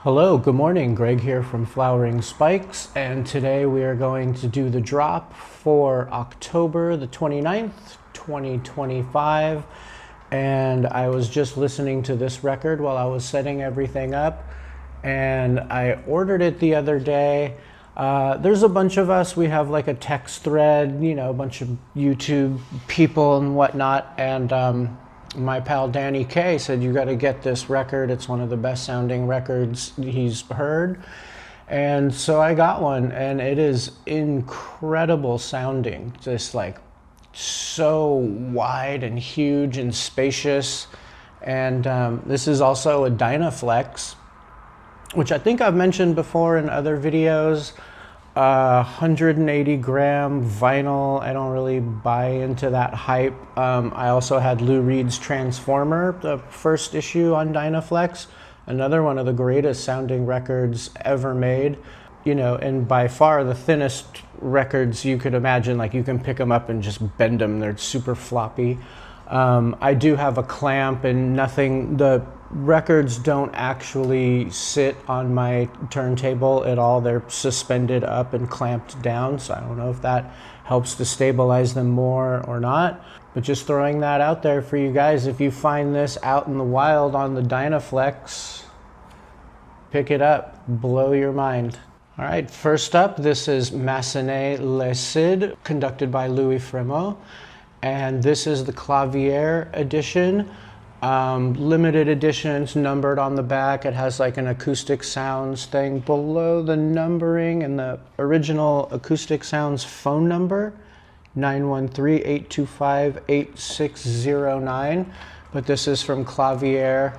Hello, good morning. Greg here from Flowering Spikes, and today we are going to do the drop for October the 29th, 2025. And I was just listening to this record while I was setting everything up, and I ordered it the other day. There's a bunch of us, we have like a text thread, a bunch of YouTube people and whatnot, and my pal Danny K said, you got to get this record. It's one of the best sounding records he's heard. And so I got one, and it is incredible sounding. Just like so wide and huge and spacious. And this is also a Dynaflex, which I think I've mentioned before in other videos. 180 gram vinyl. I don't really buy into that hype. I also had Lou Reed's Transformer, the first issue on Dynaflex, another one of the greatest sounding records ever made, and by far the thinnest records you could imagine. Like, you can pick them up and just bend them. They're super floppy. I do have a clamp and nothing. The records don't actually sit on my turntable at all. They're suspended up and clamped down, so I don't know if that helps to stabilize them more or not. But just throwing that out there for you guys. If you find this out in the wild on the Dynaflex, pick it up. Blow your mind. All right, first up, this is Massenet Le Cid, conducted by Louis Fremont. And this is the Clavier edition. Limited edition. It's numbered on the back. It has like an acoustic sounds thing below the numbering, and the original acoustic sounds phone number 913-825-8609. But this is from Clavier.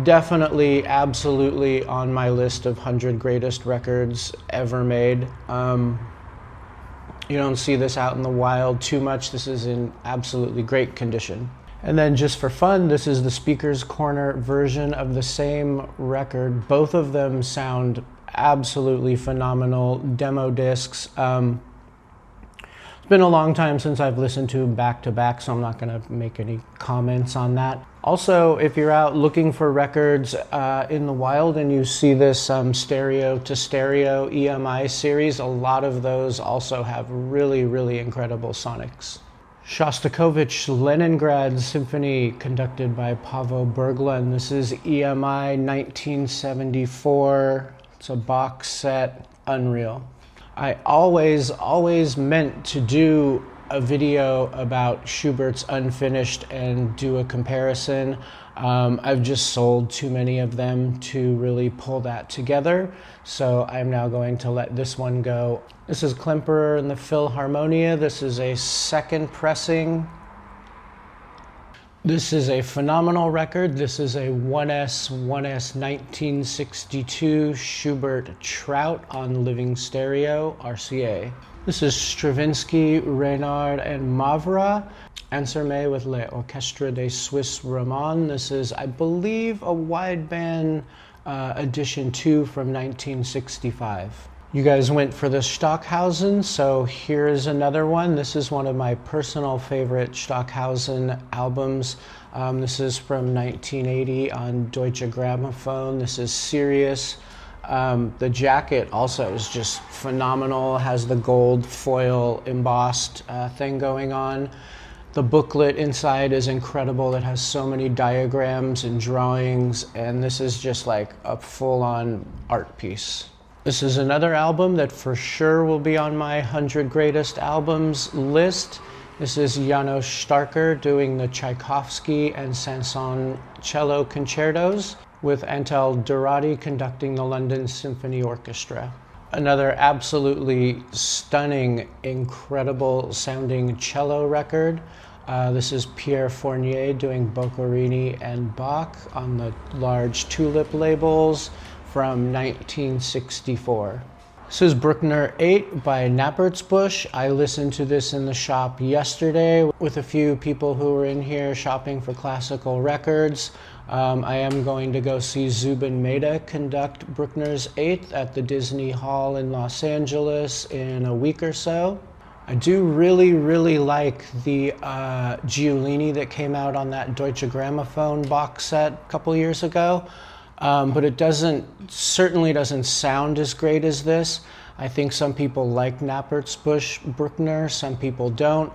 Definitely, absolutely on my list of 100 greatest records ever made. You don't see this out in the wild too much. This is in absolutely great condition. And then just for fun, this is the Speaker's Corner version of the same record. Both of them sound absolutely phenomenal. Demo discs. It's been a long time since I've listened to them back to back, so I'm not going to make any comments on that. Also, if you're out looking for records in the wild and you see this stereo to stereo EMI series, a lot of those also have really, really incredible sonics. Shostakovich Leningrad Symphony, conducted by Paavo Berglund. This is EMI 1974. It's a box set. Unreal. I always meant to do a video about Schubert's Unfinished and do a comparison. I've just sold too many of them to really pull that together, so I'm now going to let this one go. This is Klemperer and the Philharmonia. This is a second pressing. This is a phenomenal record. This is a 1S 1962 Schubert Trout on Living Stereo RCA. This is Stravinsky, Reynard, and Mavra. Anserme with l'Orchestre des Suisses Romands. This is, I believe, a wideband edition 2 from 1965. You guys went for the Stockhausen, so here's another one. This is one of my personal favorite Stockhausen albums. This is from 1980 on Deutsche Grammophon. This is Sirius. The jacket also is just phenomenal. Has the gold foil embossed thing going on. The booklet inside is incredible. It has so many diagrams and drawings, and this is just like a full-on art piece. This is another album that for sure will be on my 100 greatest albums list. This is Janos Starker doing the Tchaikovsky and Sanson cello concertos, with Antel Dorati conducting the London Symphony Orchestra. Another absolutely stunning, incredible sounding cello record. This is Pierre Fournier doing Boccherini and Bach on the large Tulip labels from 1964. This is Bruckner 8 by Knappertsbusch. I listened to this in the shop yesterday with a few people who were in here shopping for classical records. I am going to go see Zubin Mehta conduct Bruckner's 8th at the Disney Hall in Los Angeles in a week or so. I do really like the Giulini that came out on that Deutsche Grammophon box set a couple years ago. but it certainly doesn't sound as great as this. I think some people like Knappertsbusch Bruckner, some people don't.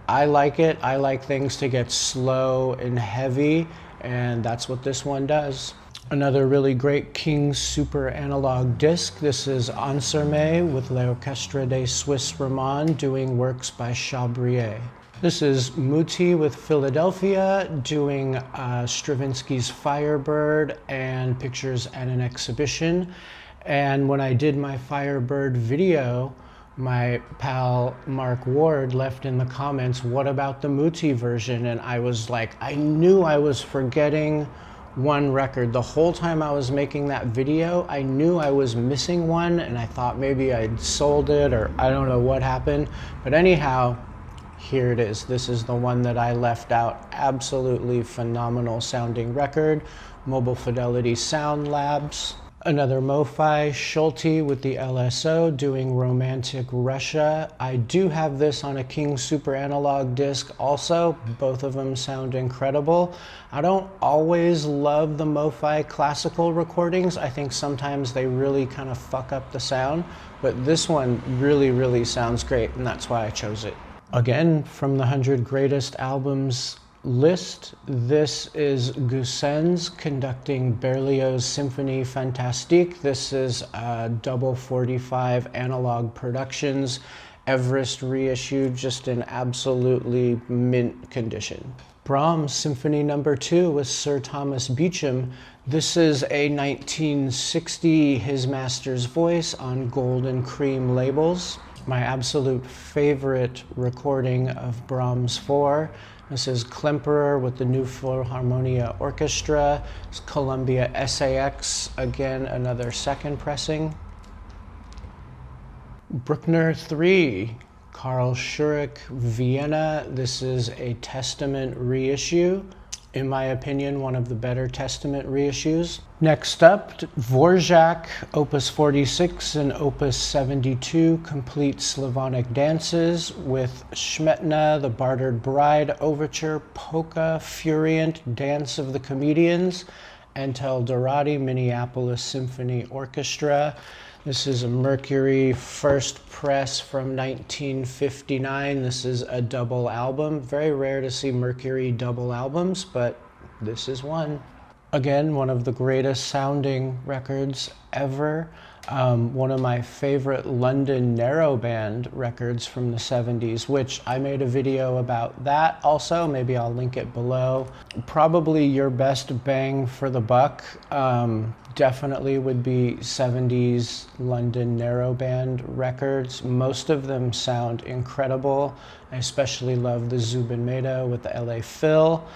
I like it. I like things to get slow and heavy, and that's what this one does. Another really great King super analog disc. This is Ansermet with l'Orchestre des Suisses Romands doing works by Chabrier. This is Muti with Philadelphia doing Stravinsky's Firebird and Pictures at an Exhibition. And when I did my Firebird video, my pal Mark Ward left in the comments, what about the Muti version? And I was like, I knew I was forgetting one record. The whole time I was making that video, I knew I was missing one, and I thought maybe I'd sold it, or I don't know what happened. But anyhow, here it is. This is the one that I left out. Absolutely phenomenal sounding record. Mobile Fidelity Sound Labs. Another MoFi, Schulte with the LSO doing Romantic Russia. I do have this on a King Super Analog disc also. Both of them sound incredible. I don't always love the MoFi classical recordings. I think sometimes they really kind of fuck up the sound, but this one really, really sounds great, and that's why I chose it. Again, from the 100 Greatest Albums list, this is Goossens conducting Berlioz' Symphonie Fantastique. This is double 45 analog productions, Everest reissued, just in absolutely mint condition. Brahms Symphony No. 2 with Sir Thomas Beecham. This is a 1960 His Master's Voice on gold and cream labels. My absolute favorite recording of Brahms 4. This is Klemperer with the New Philharmonia Orchestra. It's Columbia SAX, again, another second pressing. Bruckner 3, Carl Schurich, Vienna. This is a Testament reissue. In my opinion, one of the better Testament reissues. Next up, Dvorak, Opus 46 and Opus 72, Complete Slavonic Dances with Smetana, The Bartered Bride Overture, Polka, Furient, Dance of the Comedians, Antel Dorati, Minneapolis Symphony Orchestra. This is a Mercury first press from 1959. This is a double album. Very rare to see Mercury double albums, but this is one. Again, one of the greatest sounding records ever. One of my favorite London narrowband records from the 70s, which I made a video about that also. Maybe I'll link it below. Probably your best bang for the buck definitely would be 70s London narrowband records. Most of them sound incredible. I especially love the Zubin Mehta with the LA Phil.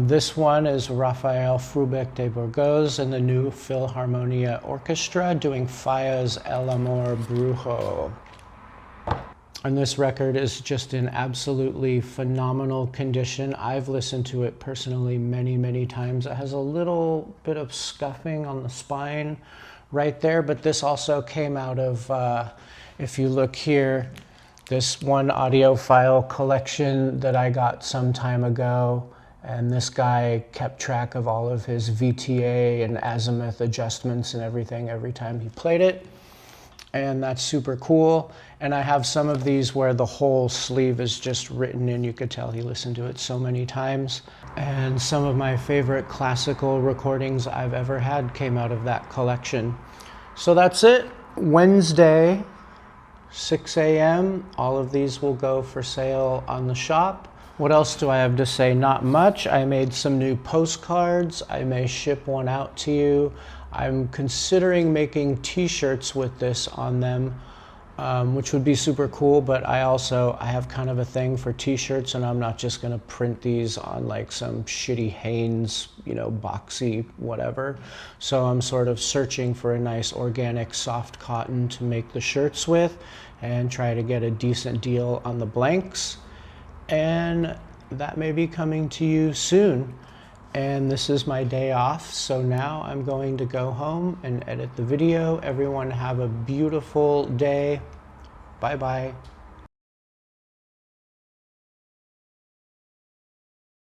This one is Raphael Frubeck de Burgos and the New Philharmonia Orchestra doing Falla's El Amor Brujo. And this record is just in absolutely phenomenal condition. I've listened to it personally many, many times. It has a little bit of scuffing on the spine right there, but this also came out of, if you look here, this one audiophile collection that I got some time ago. And this guy kept track of all of his VTA and azimuth adjustments and everything every time he played it. And that's super cool. And I have some of these where the whole sleeve is just written in. You could tell he listened to it so many times. And some of my favorite classical recordings I've ever had came out of that collection. So that's it. Wednesday, 6 a.m. All of these will go for sale on the shop. What else do I have to say? Not much. I made some new postcards. I may ship one out to you. I'm considering making t-shirts with this on them, which would be super cool, but I have kind of a thing for t-shirts, and I'm not just gonna print these on like some shitty Hanes, boxy whatever. So I'm sort of searching for a nice organic soft cotton to make the shirts with and try to get a decent deal on the blanks. And that may be coming to you soon. And this is my day off, so now I'm going to go home and edit the video. Everyone have a beautiful day. Bye-bye.